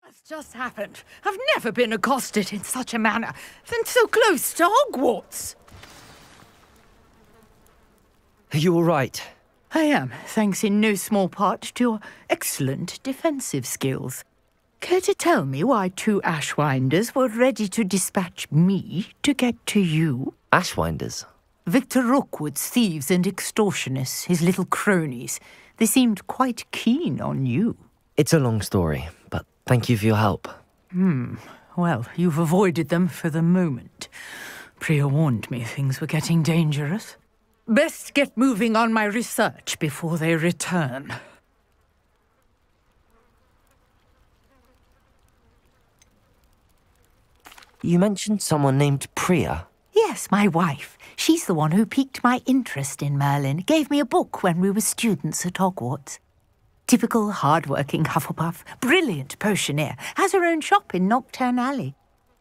What's just happened? I've never been accosted in such a manner, and so close to Hogwarts. Are you all right? I am, thanks in no small part to your excellent defensive skills. Care to tell me why 2 Ashwinders were ready to dispatch me to get to you? Ashwinders? Victor Rookwood's thieves and extortionists, his little cronies. They seemed quite keen on you. It's a long story, but thank you for your help. Well, you've avoided them for the moment. Priya warned me things were getting dangerous. Best get moving on my research before they return. You mentioned someone named Priya. Yes, my wife. She's the one who piqued my interest in Merlin. Gave me a book when we were students at Hogwarts. Typical hard-working Hufflepuff, brilliant potioneer, has her own shop in Nocturne Alley.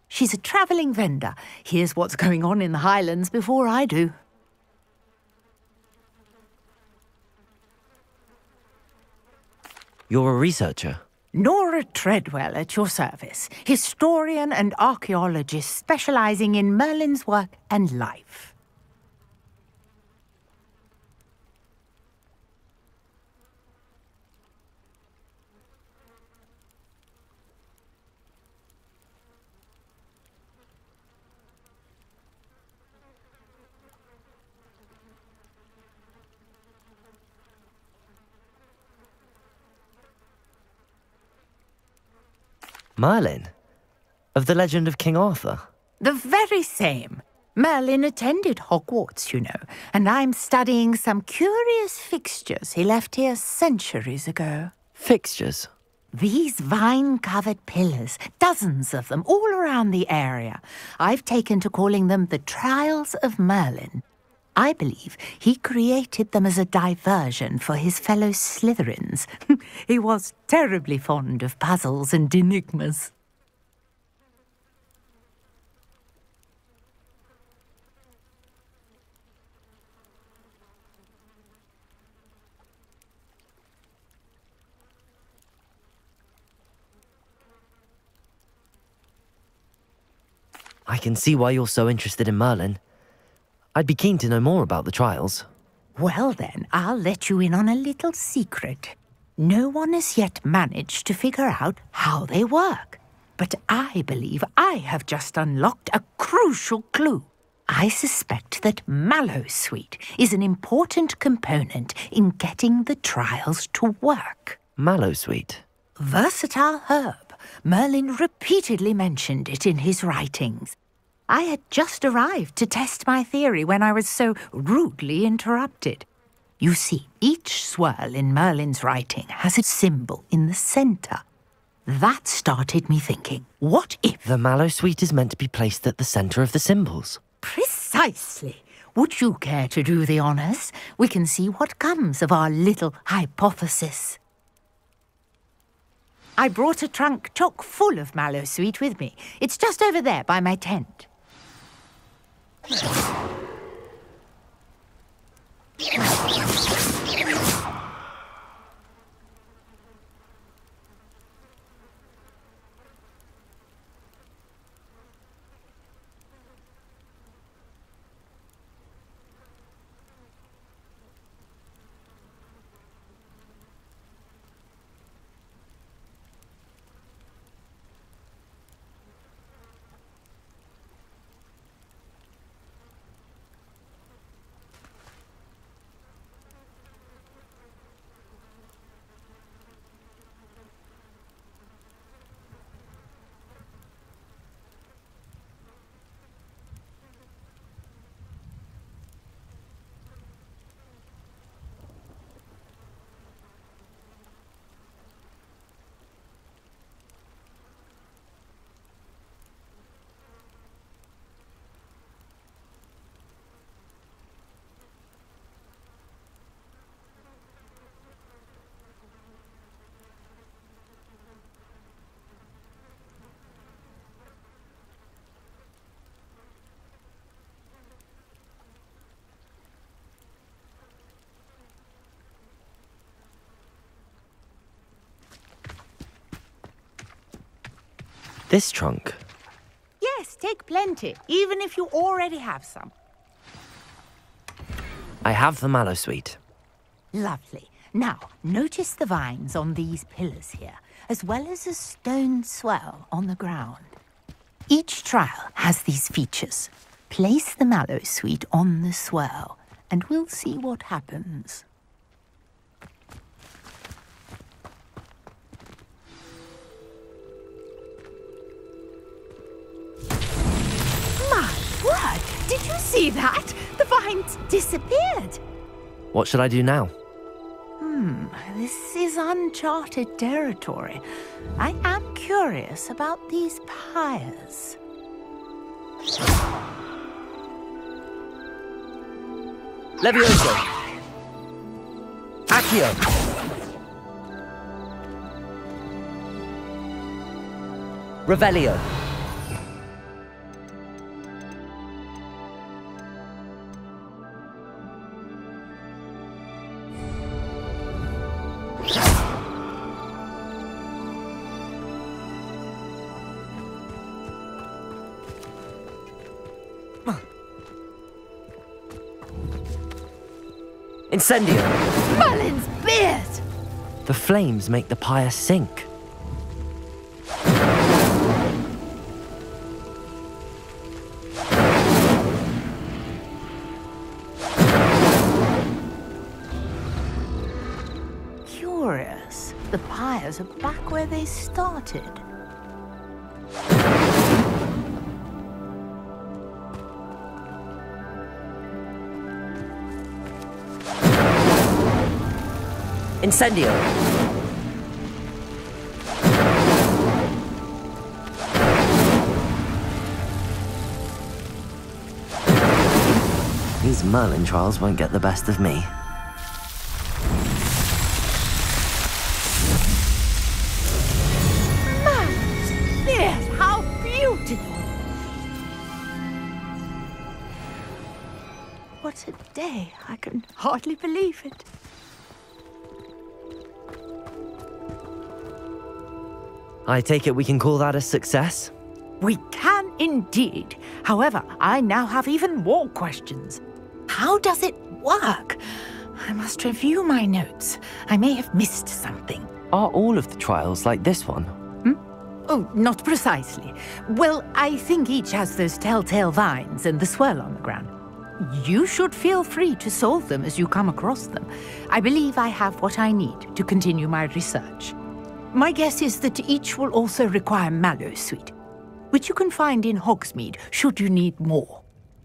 She's a travelling vendor. Hears what's going on in the Highlands before I do. You're a researcher? Nora Treadwell at your service, historian and archaeologist specialising in Merlin's work and life. Merlin? Of the legend of King Arthur? The very same. Merlin attended Hogwarts, you know, and I'm studying some curious fixtures he left here centuries ago. Fixtures? These vine-covered pillars, dozens of them, all around the area. I've taken to calling them the Trials of Merlin. I believe he created them as a diversion for his fellow Slytherins. He was terribly fond of puzzles and enigmas. I can see why you're so interested in Merlin. I'd be keen to know more about the trials. Well then, I'll let you in on a little secret. No one has yet managed to figure out how they work. But I believe I have just unlocked a crucial clue. I suspect that Mallowsweet is an important component in getting the trials to work. Mallowsweet? Versatile herb. Merlin repeatedly mentioned it in his writings. I had just arrived to test my theory when I was so rudely interrupted. You see, each swirl in Merlin's writing has a symbol in the centre. That started me thinking, what if... The Mallowsweet is meant to be placed at the centre of the symbols. Precisely. Would you care to do the honours? We can see what comes of our little hypothesis. I brought a trunk chock full of Mallowsweet with me. It's just over there by my tent. This trunk? Yes, take plenty, even if you already have some. I have the mallow sweet. Lovely. Now, notice the vines on these pillars here, as well as a stone swell on the ground. Each trial has these features. Place the mallow sweet on the swell, and we'll see what happens. My word! Did you see that? The vines disappeared. What should I do now? This is uncharted territory. I am curious about these pyres. Levioso! Accio! Revelio! Incendio! Merlin's beard! The flames make the pyre sink. Curious. The pyres are back where they started. Incendio! These Merlin trials won't get the best of me. Merlin's beard! How beautiful! What a day! I can hardly believe it. I take it we can call that a success? We can indeed. However, I now have even more questions. How does it work? I must review my notes. I may have missed something. Are all of the trials like this one? Oh, not precisely. Well, I think each has those telltale vines and the swirl on the ground. You should feel free to solve them as you come across them. I believe I have what I need to continue my research. My guess is that each will also require mallow sweet, which you can find in Hogsmeade should you need more.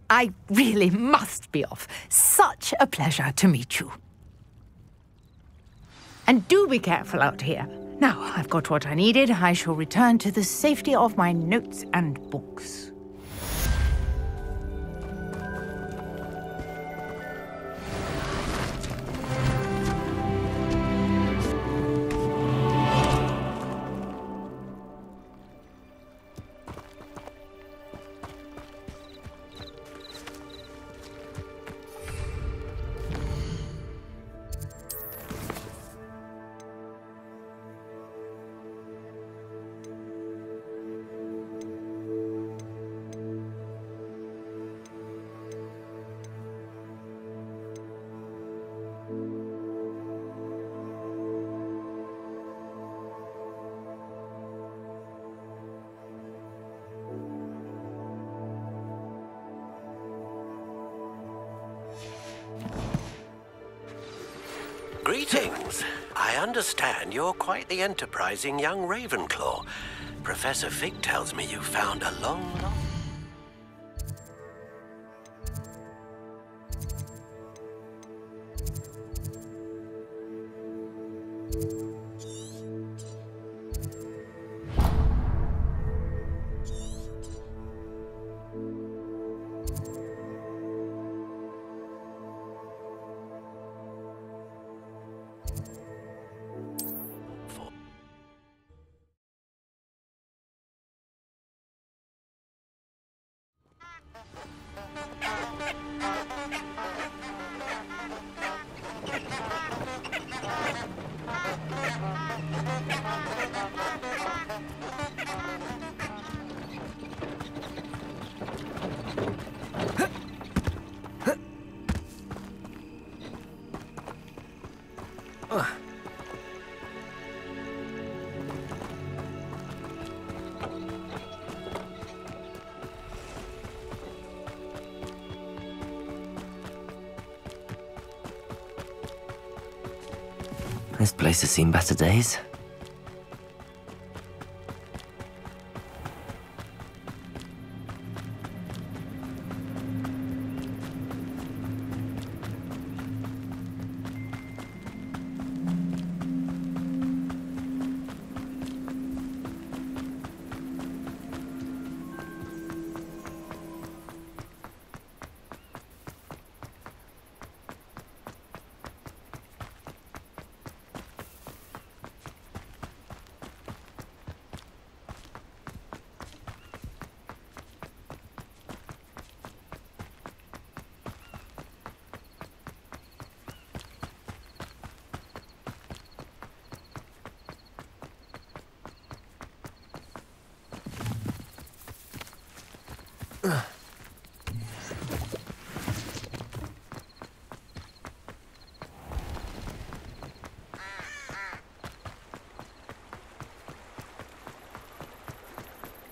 I really must be off. Such a pleasure to meet you. And do be careful out here. Now I've got what I needed, I shall return to the safety of my notes and books. Greetings. I understand you're quite the enterprising young Ravenclaw. Professor Fig tells me you found a long lost... This place has seen better days.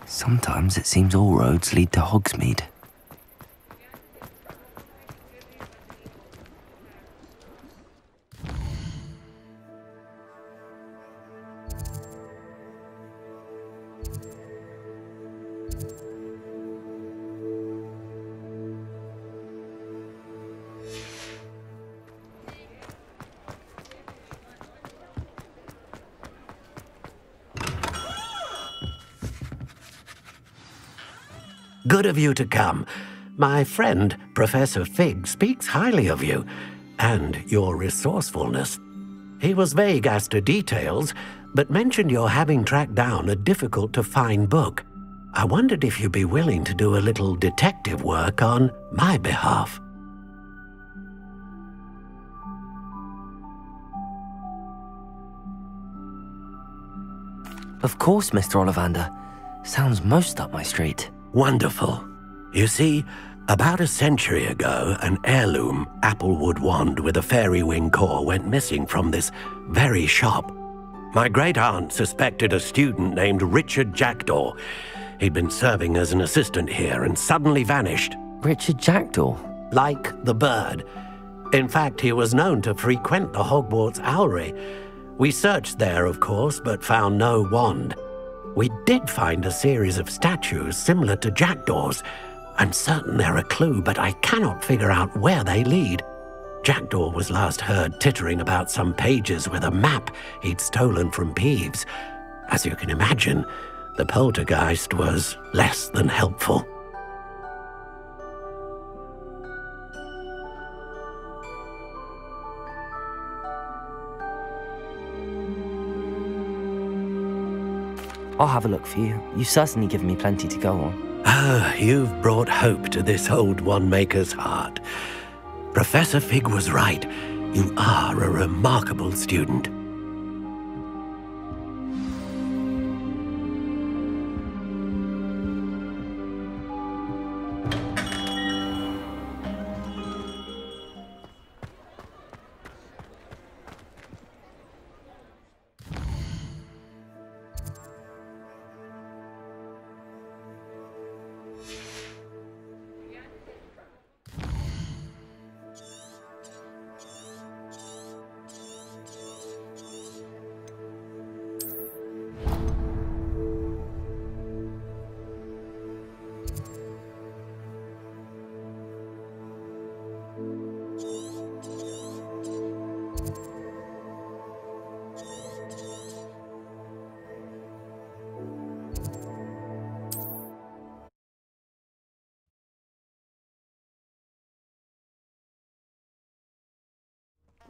Sometimes it seems all roads lead to Hogsmeade. Good of you to come. My friend, Professor Fig, speaks highly of you and your resourcefulness. He was vague as to details, but mentioned your having tracked down a difficult-to-find book. I wondered if you'd be willing to do a little detective work on my behalf. Of course, Mr. Ollivander. Sounds most up my street. Wonderful. You see, about a century ago, an heirloom applewood wand with a fairy wing core went missing from this very shop. My great-aunt suspected a student named Richard Jackdaw. He'd been serving as an assistant here and suddenly vanished. Richard Jackdaw? Like the bird. In fact, he was known to frequent the Hogwarts Owlery. We searched there, of course, but found no wand. We did find a series of statues similar to Jackdaw's. I'm certain they're a clue, but I cannot figure out where they lead. Jackdaw was last heard tittering about some pages with a map he'd stolen from Peeves. As you can imagine, the poltergeist was less than helpful. I'll have a look for you. You've certainly given me plenty to go on. Ah, you've brought hope to this old one-maker's heart. Professor Fig was right. You are a remarkable student.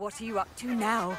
What are you up to now?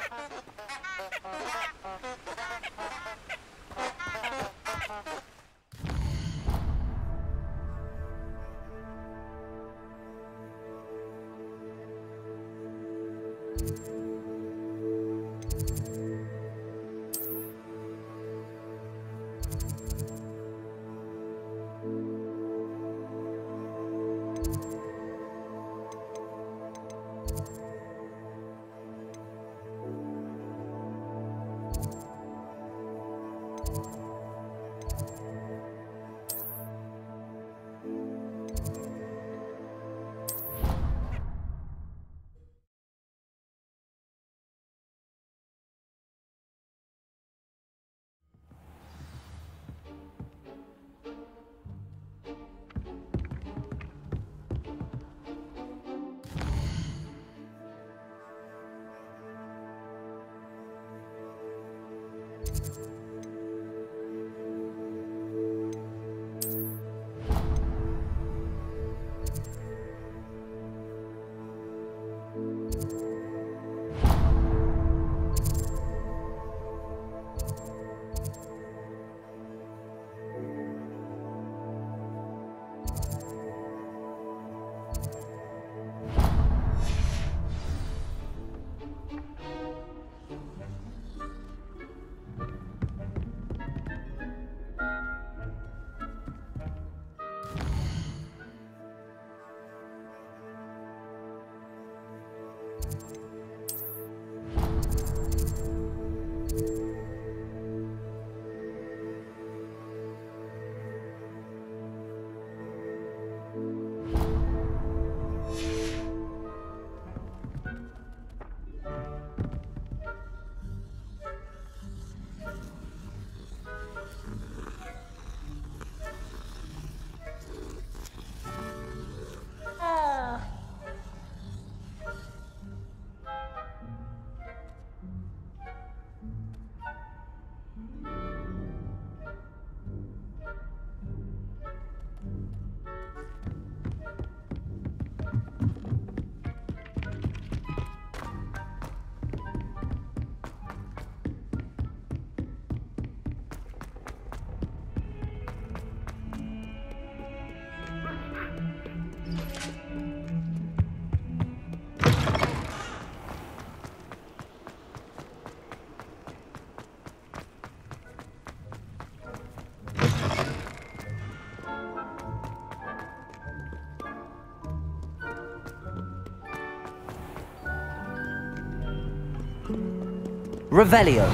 Revelio.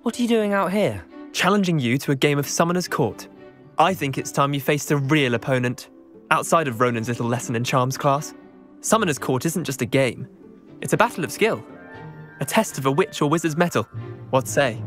What are you doing out here? Challenging you to a game of Summoner's Court. I think it's time you faced a real opponent, outside of Ronan's little lesson in charms class. Summoner's Court isn't just a game. It's a battle of skill. A test of a witch or wizard's mettle. What say?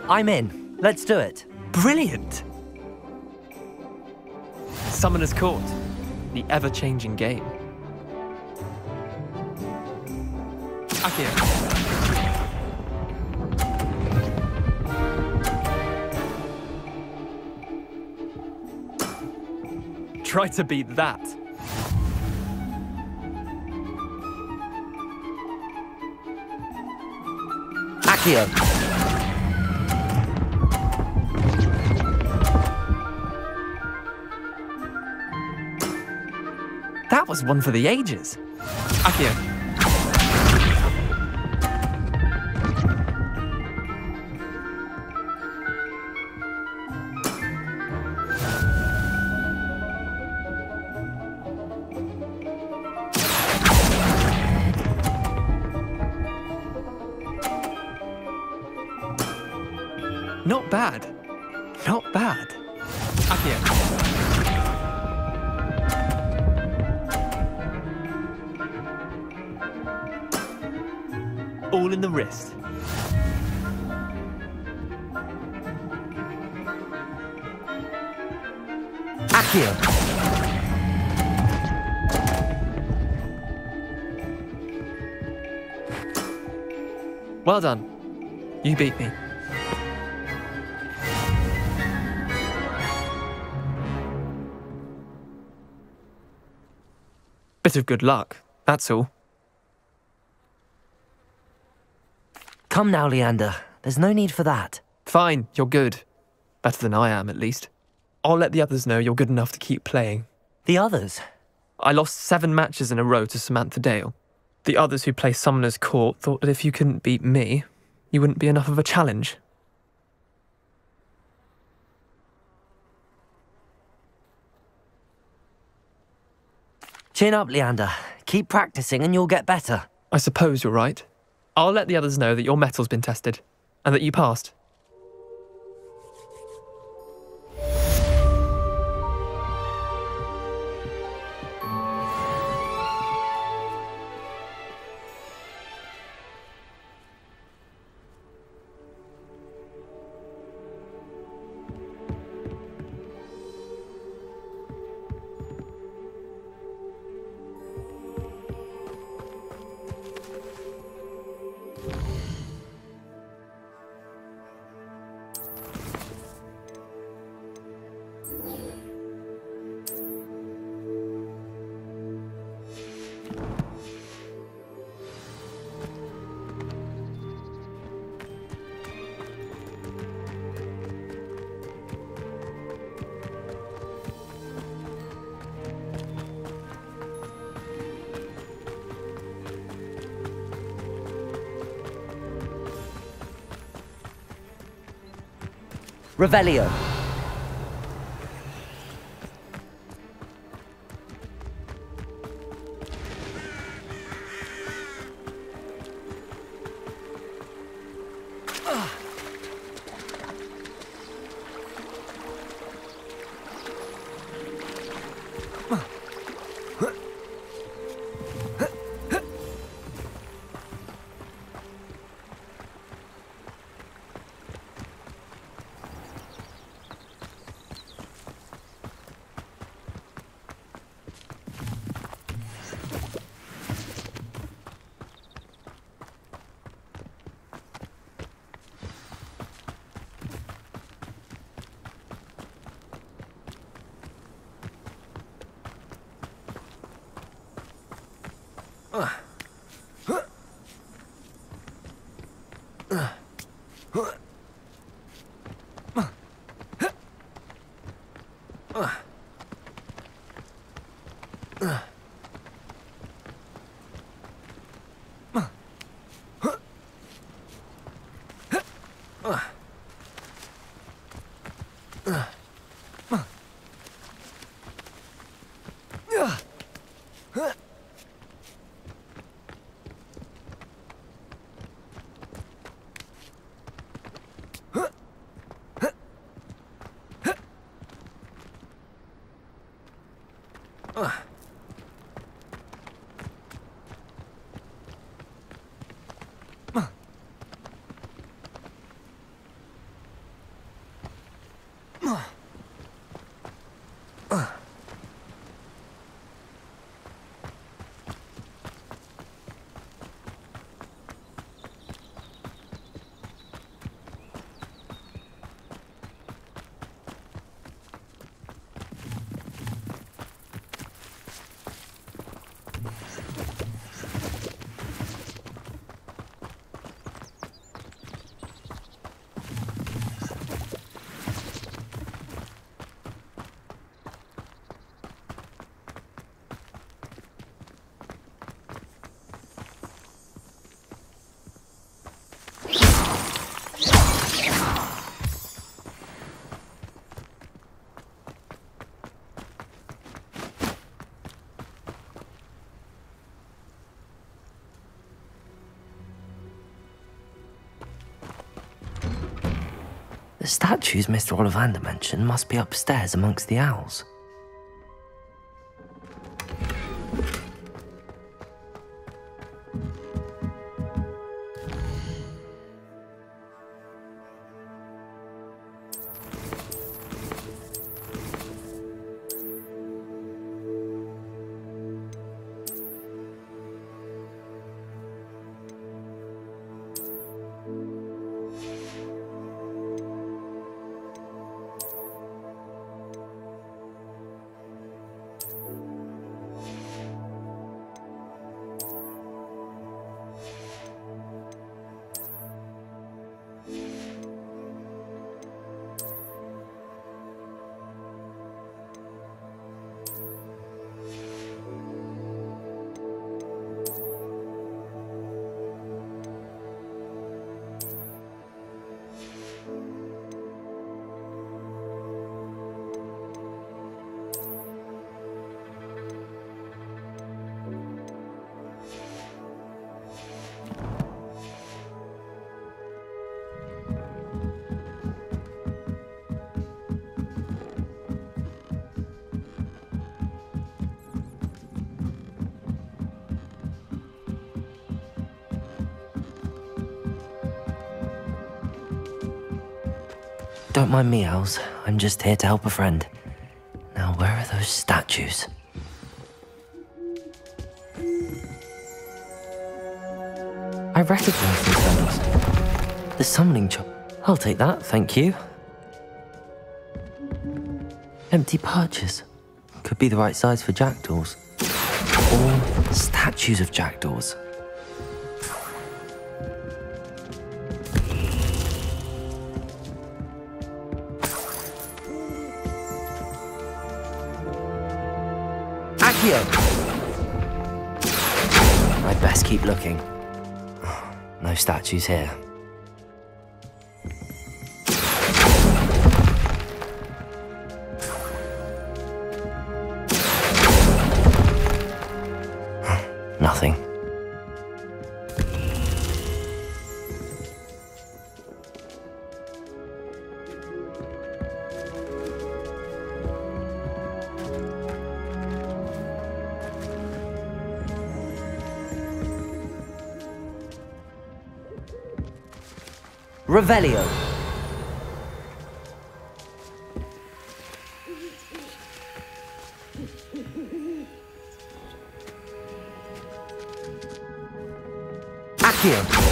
I'm in. Let's do it. Brilliant! Summoner's Court, the ever-changing game. Akio. Try to beat that. Akio. That was one for the ages. Akio. Not bad. Not bad. Akio. All in the wrist. Akio. Well done. You beat me. Bit of good luck, that's all. Come now, Leander. There's no need for that. Fine, you're good. Better than I am, at least. I'll let the others know you're good enough to keep playing. The others? I lost 7 matches in a row to Samantha Dale. The others who play Summoner's Court thought that if you couldn't beat me, you wouldn't be enough of a challenge. Chin up, Leander. Keep practicing and you'll get better. I suppose you're right. I'll let the others know that your metal's been tested, and that you passed. Revelio. The statues Mr. Ollivander mentioned must be upstairs amongst the owls. Don't mind me, owls. I'm just here to help a friend. Now, where are those statues? I recognize these fellows. The summoning chop. I'll take that, thank you. Empty perches. Could be the right size for jackdaws. Or statues of jackdaws. I'd best keep looking. No statues here. Nothing. Revelio. Accio.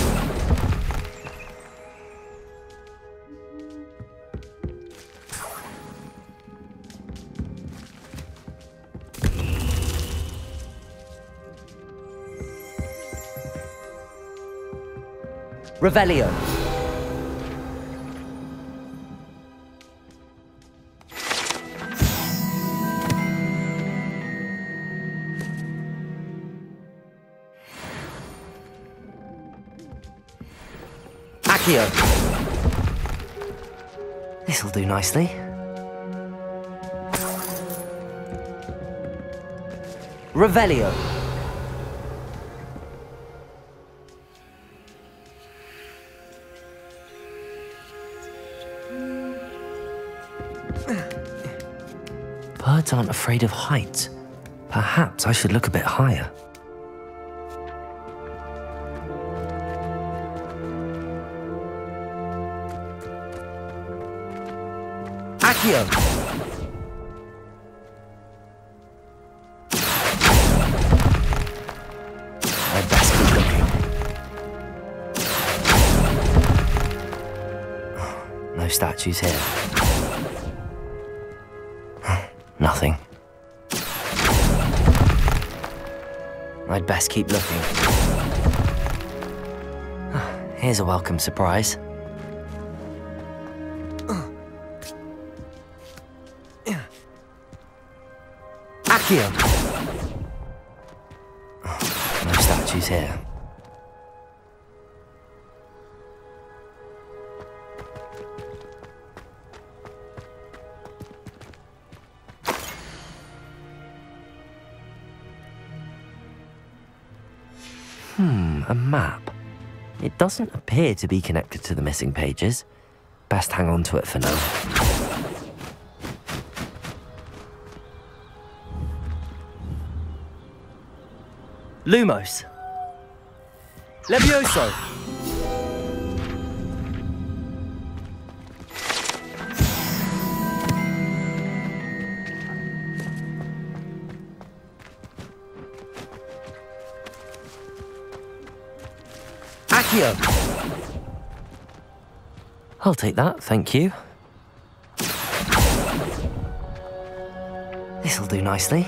Revelio. Accio. This'll do nicely. Revelio. Birds aren't afraid of heights. Perhaps I should look a bit higher. Accio. I'd best keep looking. No statues here. Nothing. I'd best keep looking. Here's a welcome surprise. Accio. No statues here. A map. It doesn't appear to be connected to the missing pages. Best hang on to it for now. Lumos. Levioso. Accio. I'll take that, thank you. This'll do nicely.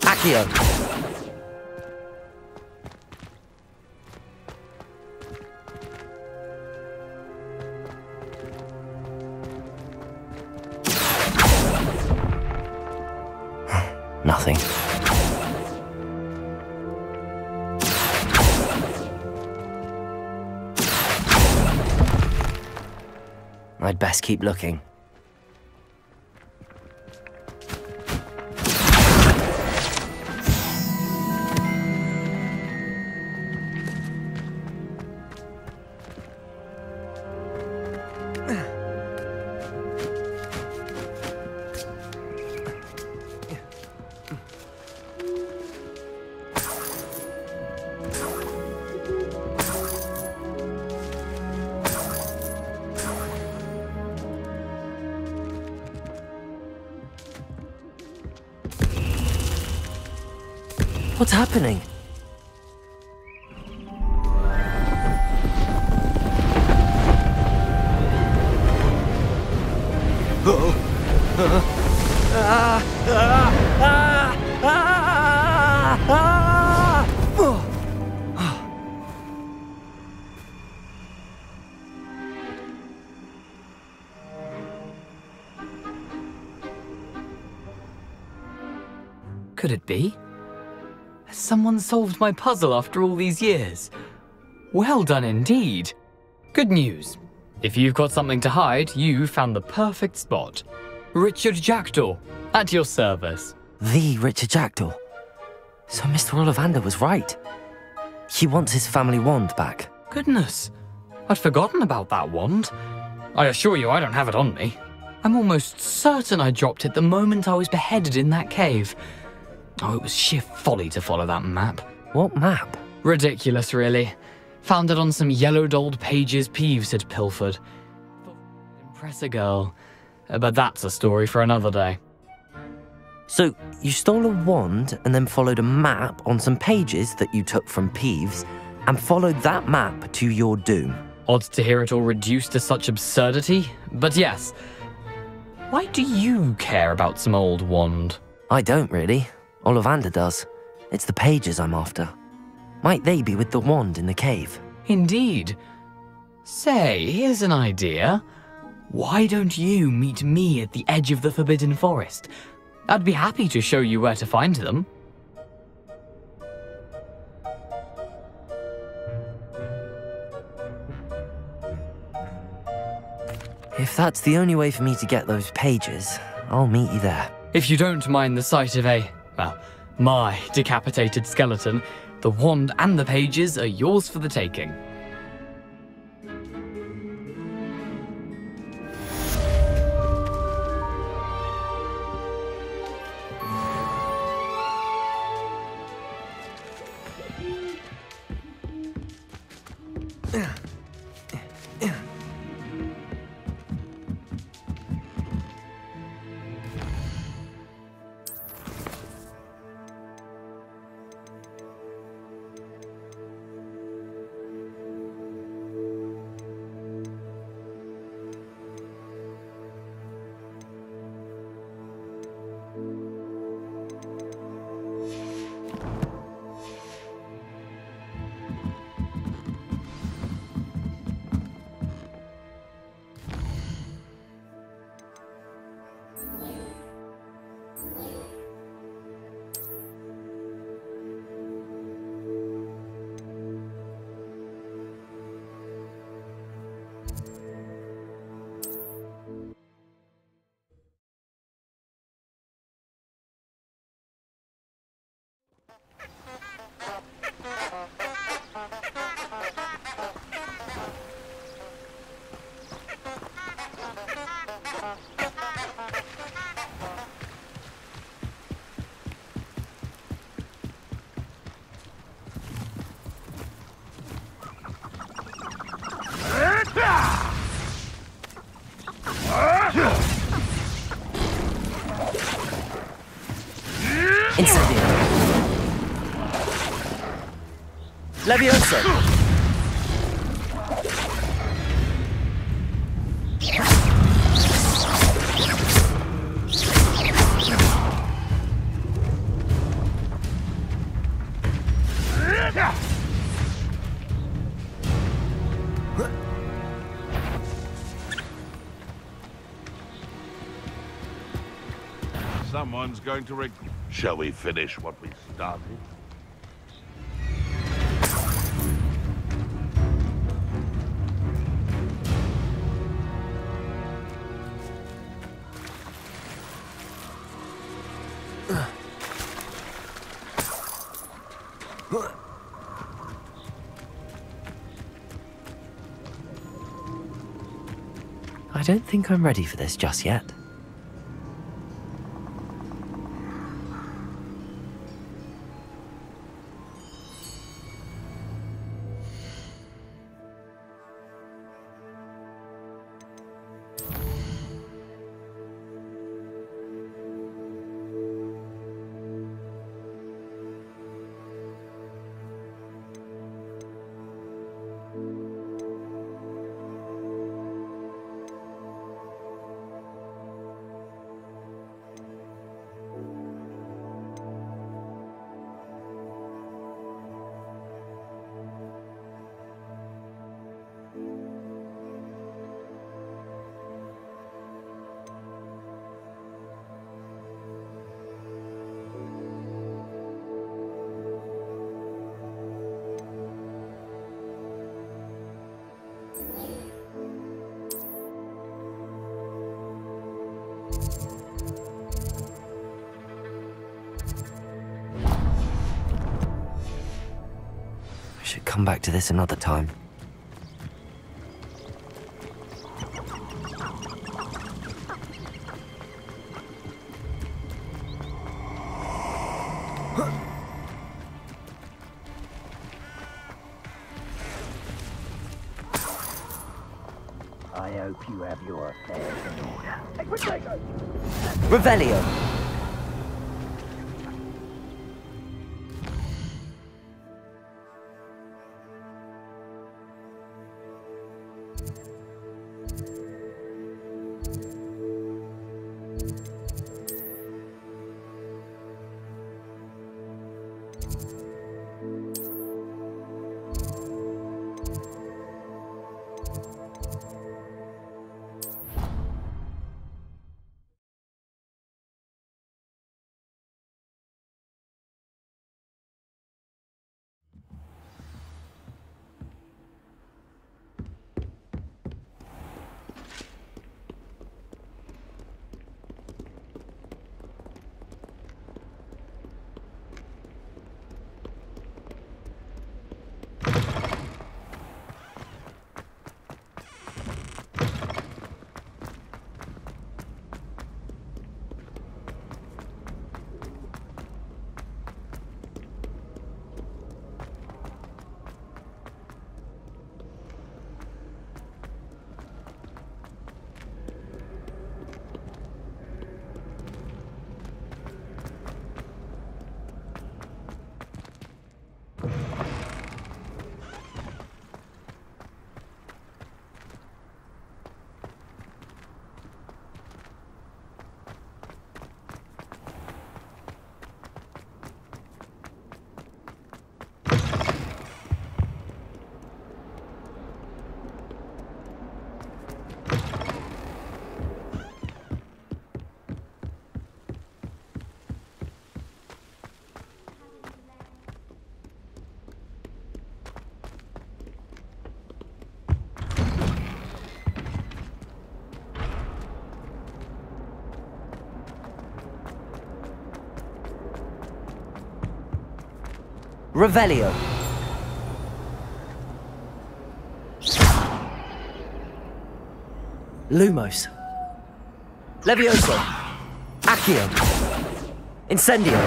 Accio. Nothing. I'd best keep looking. What's happening? Could it be? Has someone solved my puzzle after all these years? Well done indeed. Good news. If you've got something to hide, you found the perfect spot. Richard Jackdaw, at your service. The Richard Jackdaw. So Mr. Ollivander was right. He wants his family wand back. Goodness, I'd forgotten about that wand. I assure you I don't have it on me. I'm almost certain I dropped it the moment I was beheaded in that cave. Oh, it was sheer folly to follow that map. What map? Ridiculous, really. Found it on some yellowed old pages Peeves had pilfered. Impress a girl. But that's a story for another day. So, you stole a wand and then followed a map on some pages that you took from Peeves and followed that map to your doom. Odd to hear it all reduced to such absurdity, but yes. Why do you care about some old wand? I don't really. Ollivander does. It's the pages I'm after. Might they be with the wand in the cave? Indeed. Say, here's an idea. Why don't you meet me at the edge of the Forbidden Forest? I'd be happy to show you where to find them. If that's the only way for me to get those pages, I'll meet you there. If you don't mind the sight of my decapitated skeleton, the wand and the pages are yours for the taking. Incendio. Levioso. Someone's going to Shall we finish what we started? I don't think I'm ready for this just yet. Should come back to this another time. I hope you have your affairs in order. Revelio. Revelio. Lumos. Levioso. Accio. Incendio.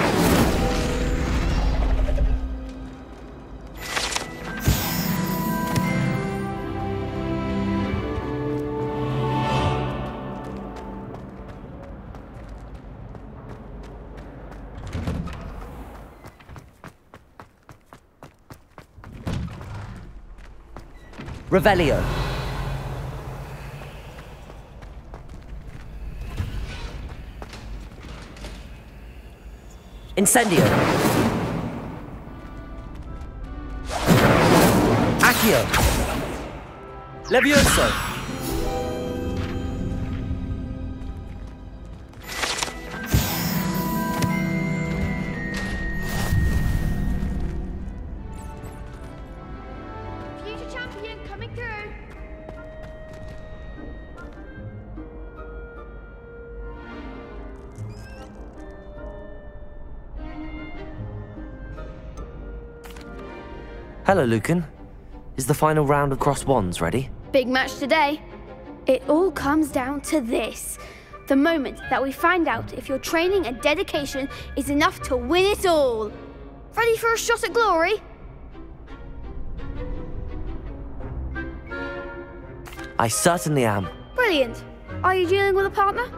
Revelio. Incendio. Accio. Levioso. Future champion coming through. Hello, Lucan. Is the final round of Cross Wands ready? Big match today. It all comes down to this. The moment that we find out if your training and dedication is enough to win it all. Ready for a shot at glory? I certainly am. Brilliant. Are you dealing with a partner?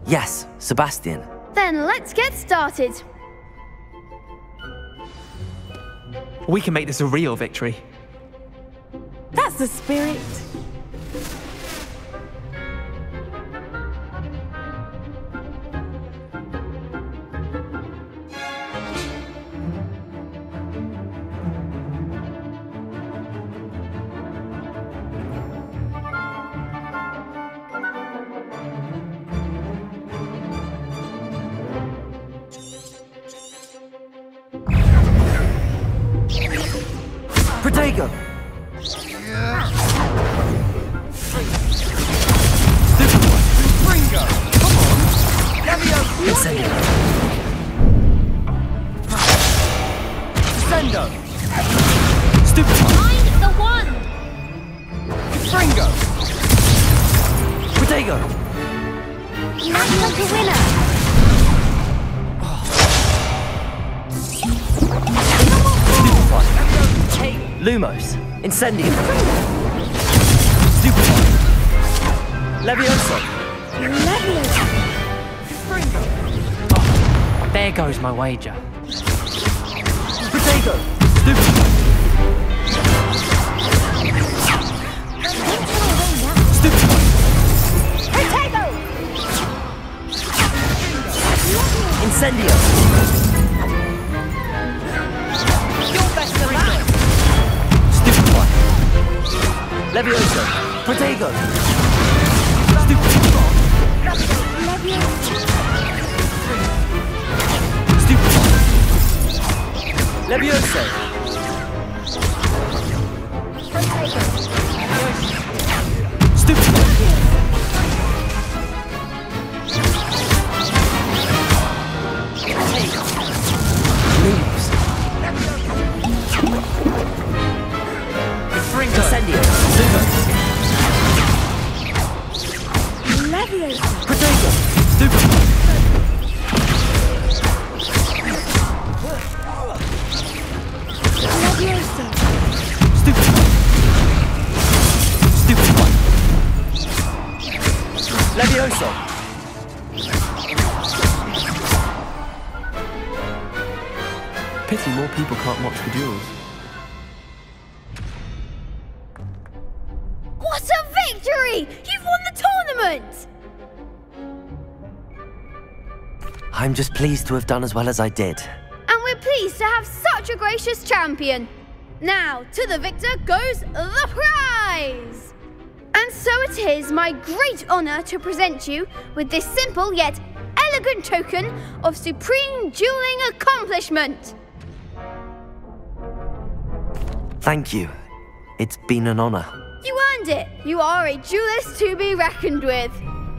Yes, Sebastian. Then let's get started. We can make this a real victory. That's the spirit. Protego! Ringo! Come on! Incendio! Descendo! Stupefy! Find the one! Ringo! Protego! That's like a winner. Lumos. Incendio. Stupefy. Levioso. There goes my wager. Protego. Stupefy. Stupefy. Protego! Incendio. Stupefy. Levioso. Protego. Stupefy. Stupefy. Levioso. Stupefy. Lumos. Incendio. Lumos. Protego. Stupefy. Stupefy. Stupefy. Levioso. Pity more people can't watch the duels. What a victory! You've won the tournament! I'm just pleased to have done as well as I did. And we're pleased to have such a gracious champion. Now, to the victor goes the prize! And so it is my great honor to present you with this simple yet elegant token of supreme dueling accomplishment. Thank you. It's been an honor. You earned it. You are a duelist to be reckoned with.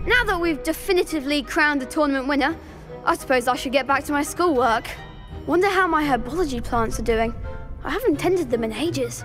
Now that we've definitively crowned the tournament winner, I suppose I should get back to my schoolwork. Wonder how my herbology plants are doing. I haven't tended them in ages.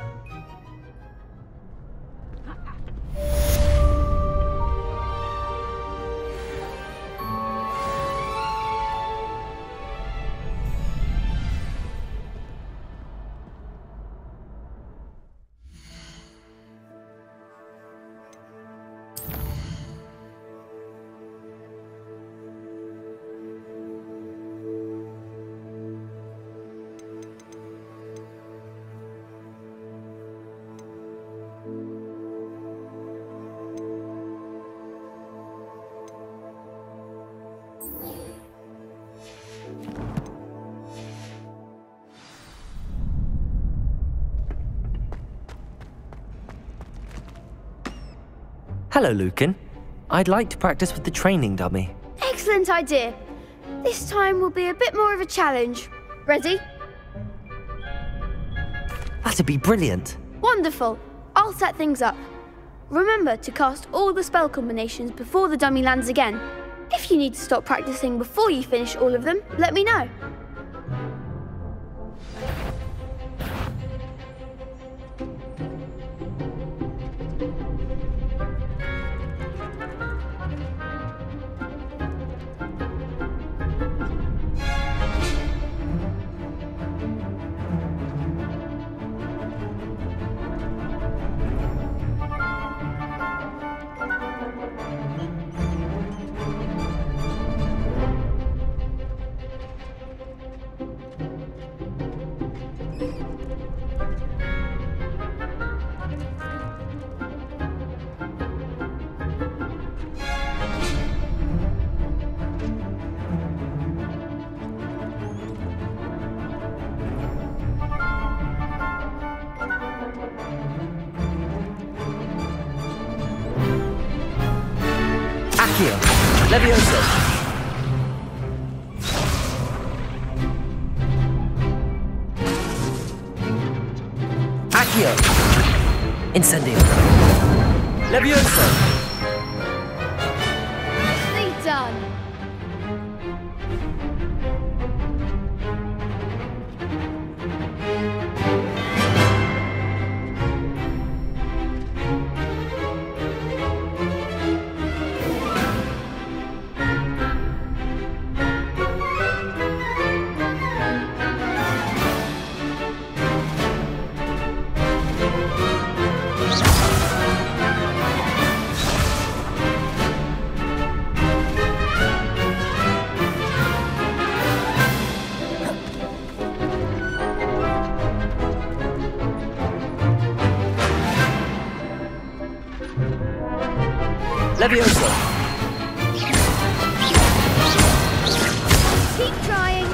Hello, Lucan. I'd like to practice with the training dummy. Excellent idea. This time will be a bit more of a challenge. Ready? That'd be brilliant. Wonderful. I'll set things up. Remember to cast all the spell combinations before the dummy lands again. If you need to stop practicing before you finish all of them, let me know. Levioso. Accio. Incendio. Levioso. Nicely done. Levioso. Keep trying.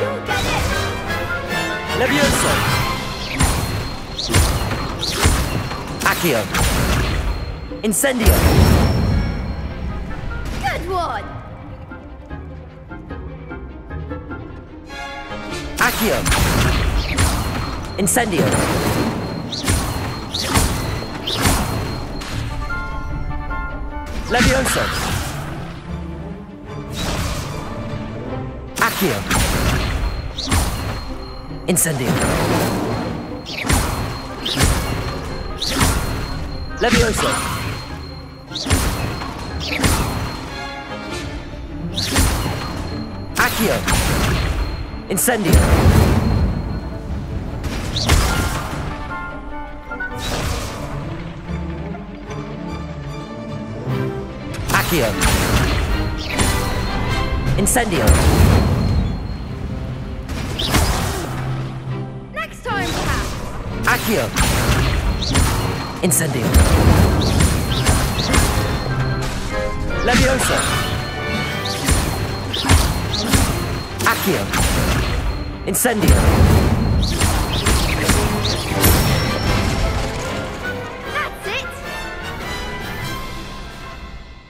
You'll get it. Levioso. Accio. Incendio. Good one. Accio. Incendio. Levioso. Accio. Incendio. Levioso. Accio. Incendio. Accio. Incendio. Next time, perhaps. Accio. Incendio. Levioso. Accio. Incendio. That's it.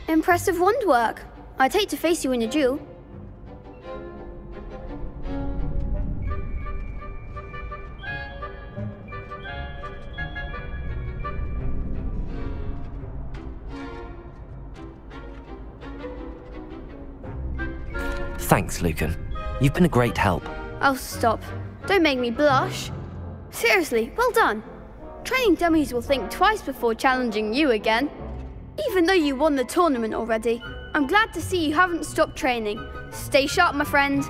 Impressive wand work. I'd hate to face you in a duel. Thanks, Lucan. You've been a great help. Oh, stop. Don't make me blush. Seriously, well done. Training dummies will think twice before challenging you again. Even though you won the tournament already, I'm glad to see you haven't stopped training. Stay sharp, my friend.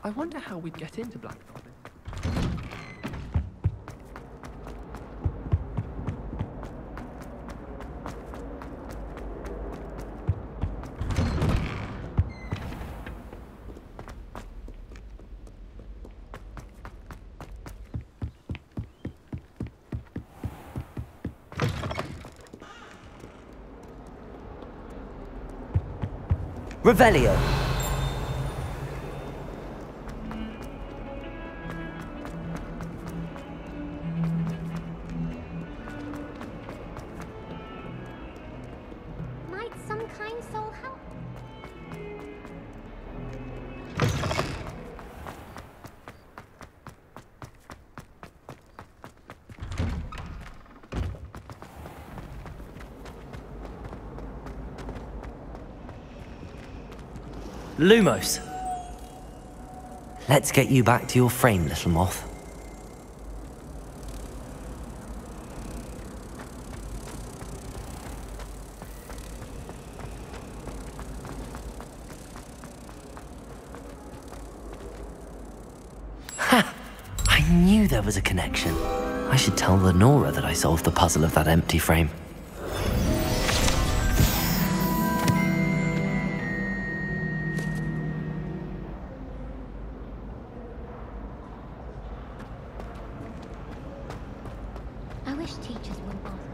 I wonder how we'd get into Black Goblin. Revelio. Might some kind soul help? Lumos. Let's get you back to your frame, little moth. Ha! I knew there was a connection. I should tell Lenora that I solved the puzzle of that empty frame. I wish teachers would ask.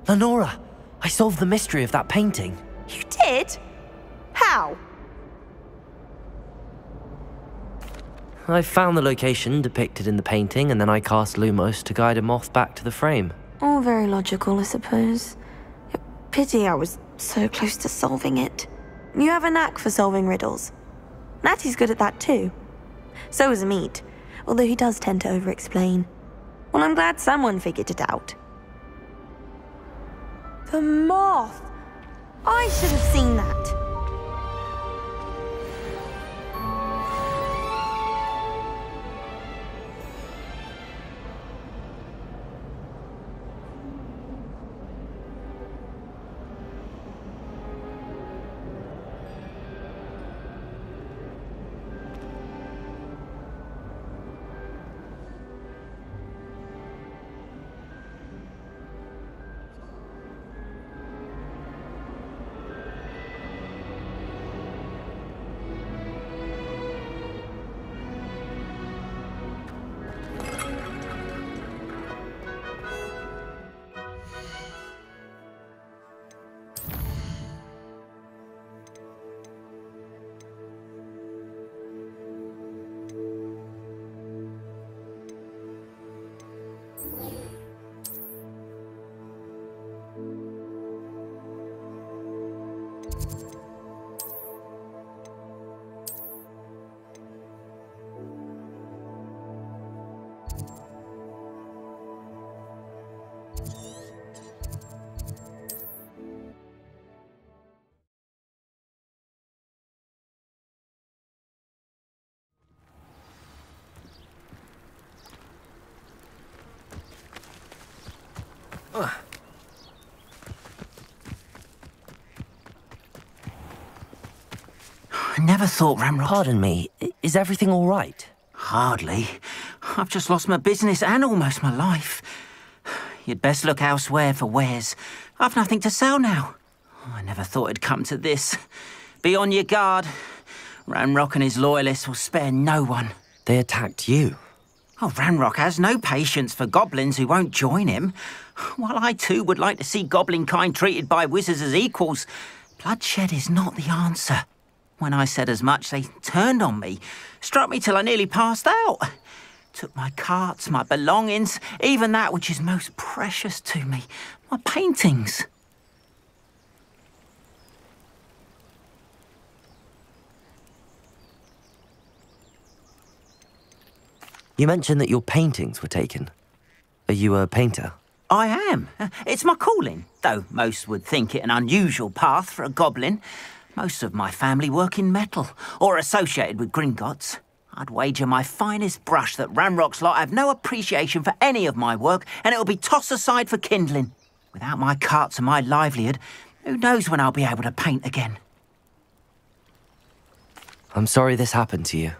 Lenora, I solved the mystery of that painting. You did? How? I found the location depicted in the painting, and then I cast Lumos to guide a moth back to the frame. All very logical, I suppose. Pity I was so close to solving it. You have a knack for solving riddles. Natty's good at that too. So is Amit, although he does tend to over-explain. Well, I'm glad someone figured it out. The moth! I should have seen that. I never thought Ramrock... Pardon me, is everything all right? Hardly. I've just lost my business and almost my life. You'd best look elsewhere for wares. I've nothing to sell now. I never thought it'd come to this. Be on your guard. Ramrock and his loyalists will spare no one. They attacked you? Oh, Ramrock has no patience for goblins who won't join him. While I too would like to see goblin kind treated by wizards as equals, bloodshed is not the answer. When I said as much, they turned on me, struck me till I nearly passed out. Took my carts, my belongings, even that which is most precious to me, my paintings. You mentioned that your paintings were taken. Are you a painter? I am. It's my calling, though most would think it an unusual path for a goblin. Most of my family work in metal, or associated with Gringotts. I'd wager my finest brush that Ramrock's lot have no appreciation for any of my work, and it'll be tossed aside for kindling. Without my carts and my livelihood, who knows when I'll be able to paint again? I'm sorry this happened to you.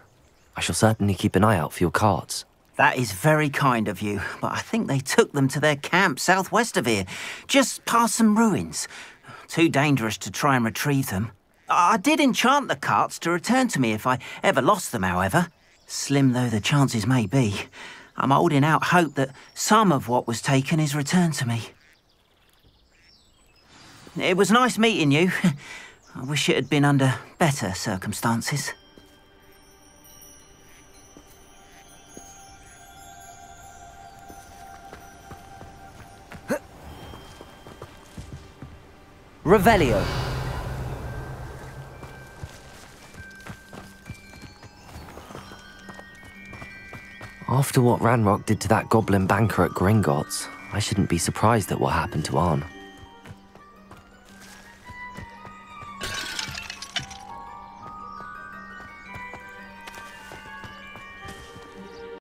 I shall certainly keep an eye out for your carts. That is very kind of you, but I think they took them to their camp southwest of here, just past some ruins. Too dangerous to try and retrieve them. I did enchant the carts to return to me if I ever lost them, however. Slim though the chances may be, I'm holding out hope that some of what was taken is returned to me. It was nice meeting you. I wish it had been under better circumstances. Revelio. After what Ranrock did to that goblin banker at Gringotts, I shouldn't be surprised at what happened to Arn.